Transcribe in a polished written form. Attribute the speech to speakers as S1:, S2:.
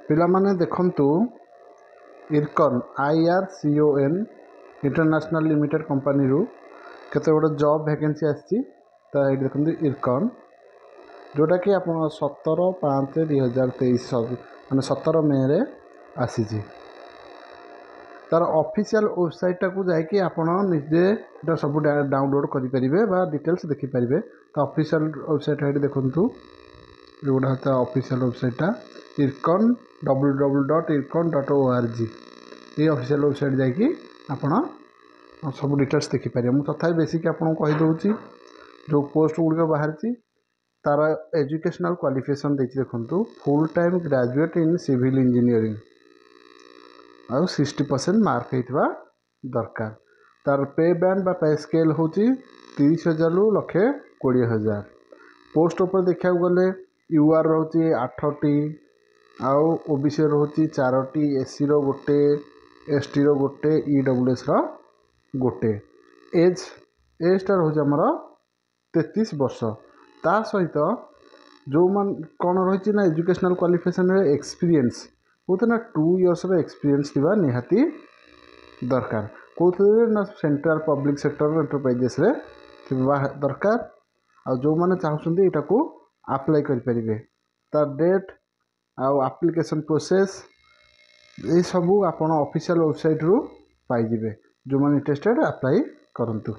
S1: ପିଲାମାନେ ଦେଖନ୍ତୁ ଇରକନ୍ IRCON international limited company केते गोटे जॉब वैकेंसी आसी ये देखते इरकन जोटा कि आप 17/5/2023 मैंने 17 मे रे आसी तार ऑफिशियल वेबसाइट टाक जाकि आपण निजे सब डाउनलोड करेंगे डिटेल्स देखिपारे। तो ऑफिशियल वेबसाइट ये देखु जोड़ा है ऑफिशियल वेबसाइटा इरकन www.ircon.org ये ऑफिशियल वेबसाइट जाकि आपण सब डिटेल्स देखिपारे। मुझे तथा बेसिक आपको कहीदे जो पोस्ट गुड़िक बाहरी तार एजुकेशनल क्वालिफिकेशन देखु full time graduate in civil engineering और 60% मार्क होता दरकार। तार पे बैंड पे स्केल हूँ 30,000 रु 1,20,000। पोस्ट उपर देखा गले यूआर रोचे 8टी आउ ओबीसी रोचे 4टी एससी रो गोटे एसटी रो गोटे ईडब्ल्यूएस रो गोटे एजटा रोचे आमर 33 वर्ष। ता सहित जो मान कौन रही ना एजुकेशनल क्वालिफिकेशन एक्सपीरियंस कहते ना 2 इयर्स एक्सपीरियंस थी निहाती दरकार कहते ना सेंट्रल पब्लिक सेक्टर एंटरप्राइजेस रे दरकार। आ जो मैंने चाहते यहाँ को अप्लाई करेंगे तार डेट आउ एप्लिकेशन प्रोसेस ये सब आप ऑफिशियल वेबसाइट रु पाइबे। जो मैंने इंटरेस्टेड अप्लाई करंतु।